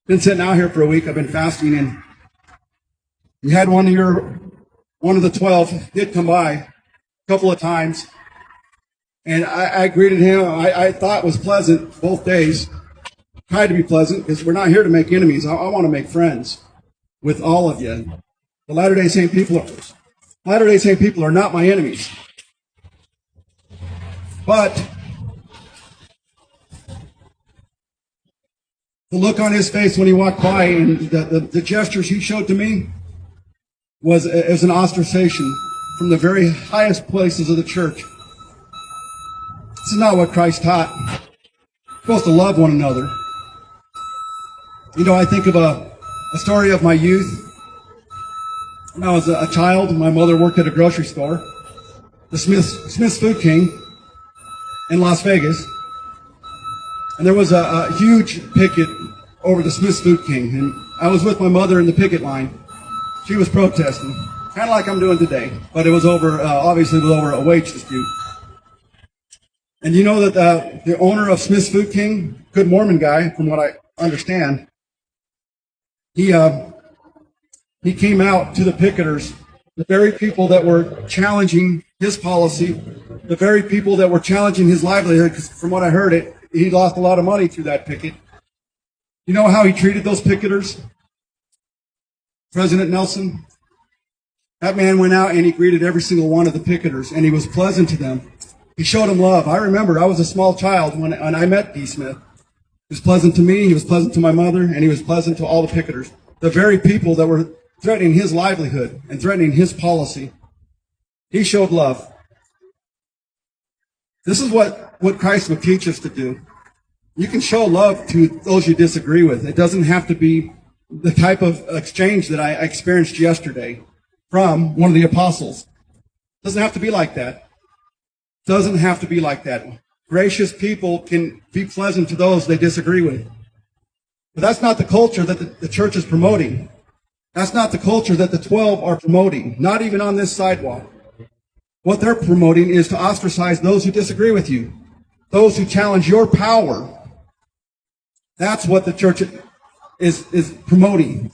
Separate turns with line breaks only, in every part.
been sitting out here for a week. I've been fasting, and you had one of the 12 did come by a couple of times, and I greeted him. I thought it was pleasant both days. Tried to be pleasant because we're not here to make enemies. I want to make friends with all of you. The Latter-day Saint people are not my enemies. But the look on his face when he walked by and the gestures he showed to me was an ostracization from the very highest places of the church. This is not what Christ taught. We're supposed to love one another. You know, I think of a story of my youth. When I was a child, my mother worked at a grocery store, the Smith's Food King in Las Vegas. And there was a huge picket over the Smith's Food King. And I was with my mother in the picket line. She was protesting, kind of like I'm doing today. But it was over, obviously it was over a wage dispute. And you know that the owner of Smith's Food King, good Mormon guy, from what I understand, he came out to the picketers, the very people that were challenging his policy, the very people that were challenging his livelihood, because from what I heard, he lost a lot of money through that picket. You know how he treated those picketers? President Nelson? That man went out and he greeted every single one of the picketers, and he was pleasant to them. He showed them love. I remember I was a small child when I met D. Smith. He was pleasant to me, he was pleasant to my mother, and he was pleasant to all the picketers. The very people that were threatening his livelihood and threatening his policy. He showed love. This is what Christ would teach us to do. You can show love to those you disagree with. It doesn't have to be the type of exchange that I experienced yesterday from one of the apostles. It doesn't have to be like that. It doesn't have to be like that. Gracious people can be pleasant to those they disagree with. But that's not the culture that the church is promoting. That's not the culture that the 12 are promoting, not even on this sidewalk. What they're promoting is to ostracize those who disagree with you, those who challenge your power. That's what the church is promoting.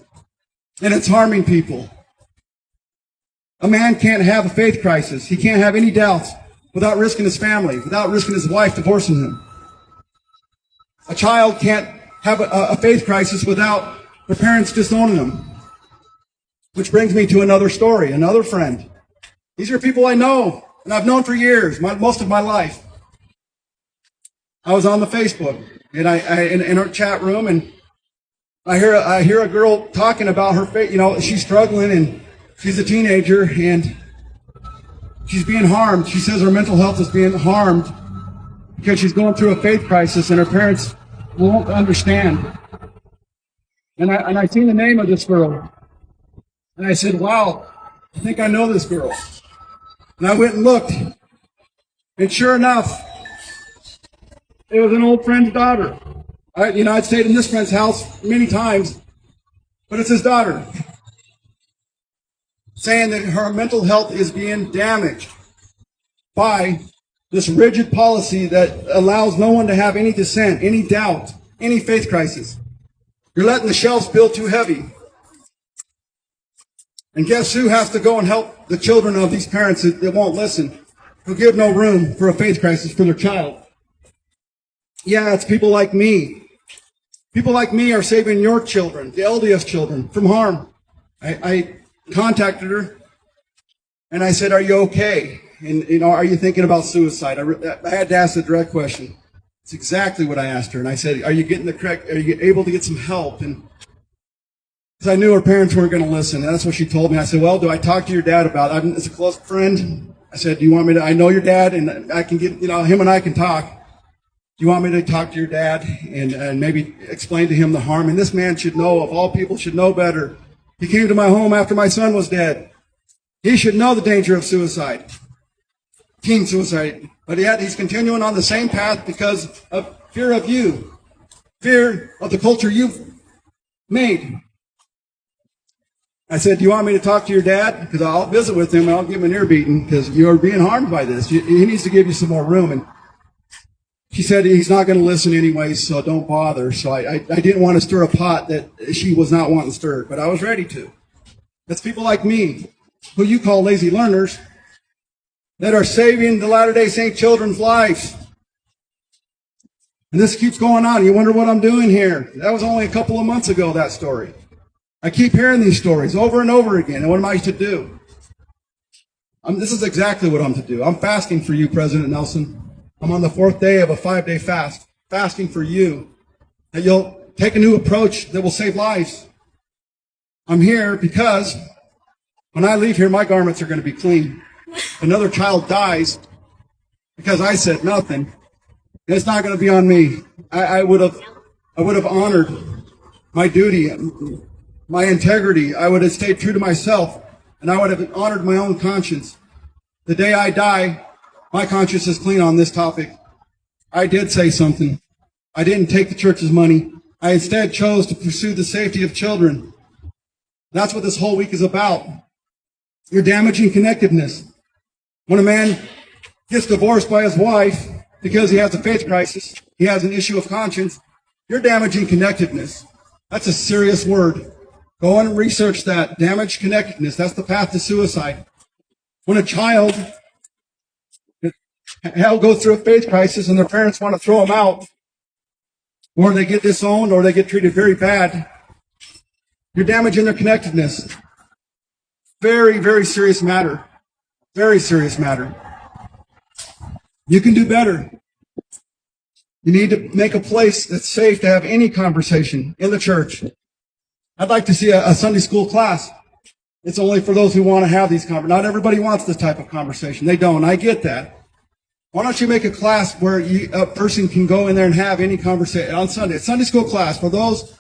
And it's harming people. A man can't have a faith crisis. He can't have any doubts without risking his family, without risking his wife divorcing him. A child can't have a faith crisis without their parents disowning them. Which brings me to another story, another friend. These are people I know, and I've known for years, most of my life. I was on the Facebook, and in our chat room, and I hear a girl talking about her faith. You know, she's struggling, and she's a teenager, and she's being harmed. She says her mental health is being harmed because she's going through a faith crisis, and her parents won't understand. And I seen the name of this girl. And I said, wow, I think I know this girl. And I went and looked. And sure enough, it was an old friend's daughter. I'd stayed in this friend's house many times, but it's his daughter. Saying that her mental health is being damaged by this rigid policy that allows no one to have any dissent, any doubt, any faith crisis. You're letting the shelves build too heavy. And guess who has to go and help the children of these parents that won't listen, who give no room for a faith crisis for their child? Yeah, it's people like me. People like me are saving your children, the LDS children, from harm. I contacted her, and I said, are you okay? And, are you thinking about suicide? I had to ask the direct question. It's exactly what I asked her. And I said, are you able to get some help? And because I knew her parents weren't going to listen. And that's what she told me. I said, well, do I talk to your dad about it? As a close friend, I said, do you want me to, I know your dad, and I can get, him and I can talk. Do you want me to talk to your dad and maybe explain to him the harm? And this man should know, of all people, should know better. He came to my home after my son was dead. He should know the danger of suicide, teen suicide. But yet he's continuing on the same path because of fear of you, fear of the culture you've made. I said, do you want me to talk to your dad? Because I'll visit with him and I'll give him an ear beating because you're being harmed by this. He needs to give you some more room. And she said he's not going to listen anyway, so don't bother. So I didn't want to stir a pot that she was not wanting stirred, but I was ready to. That's people like me, who you call lazy learners, that are saving the Latter-day Saint children's lives. And this keeps going on. You wonder what I'm doing here. That was only a couple of months ago, that story. I keep hearing these stories over and over again. And what am I to do? This is exactly what I'm to do. I'm fasting for you, President Nelson. I'm on the 4th day of a 5-day fast, fasting for you, that you'll take a new approach that will save lives. I'm here because when I leave here, my garments are going to be clean. If another child dies because I said nothing, it's not going to be on me. I would have honored my duty, my integrity. I would have stayed true to myself, and I would have honored my own conscience. The day I die, my conscience is clean on this topic. I did say something. I didn't take the church's money. I instead chose to pursue the safety of children. That's what this whole week is about. You're damaging connectedness. When a man gets divorced by his wife because he has a faith crisis, he has an issue of conscience, you're damaging connectedness. That's a serious word. Go and research that. Damaged connectedness. That's the path to suicide. When a child goes through a faith crisis and their parents want to throw them out, or they get disowned, or they get treated very bad, you're damaging their connectedness. Very, very serious matter. Very serious matter. You can do better. You need to make a place that's safe to have any conversation in the church. I'd like to see a Sunday school class. It's only for those who want to have these conversations. Not everybody wants this type of conversation. They don't. I get that. Why don't you make a class where a person can go in there and have any conversation on Sunday? A Sunday school class for those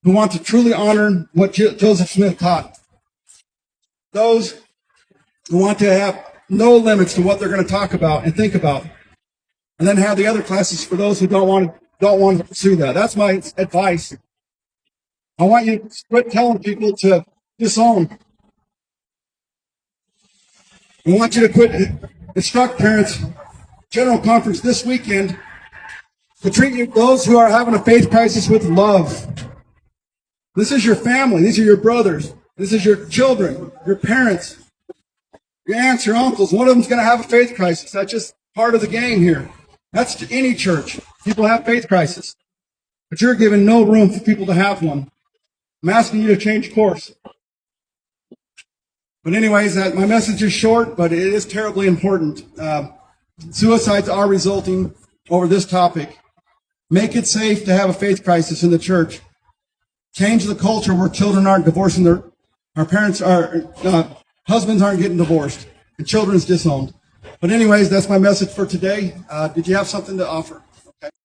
who want to truly honor what Joseph Smith taught. Those who want to have no limits to what they're going to talk about and think about. And then have the other classes for those who don't want to pursue that. That's my advice. I want you to quit telling people to disown. I want you to quit instruct parents. General conference this weekend to treat those who are having a faith crisis with love. This is your family. These are your brothers. This is your children, your parents, your aunts, your uncles. One of them's going to have a faith crisis. That's just part of the game here. That's to any church. People have faith crisis. But you're giving no room for people to have one. I'm asking you to change course. But anyways, my message is short, but it is terribly important. Suicides are resulting over this topic. Make it safe to have a faith crisis in the church. Change the culture where children aren't divorcing our parents are, husbands aren't getting divorced, and children's disowned. But anyways, that's my message for today. Did you have something to offer?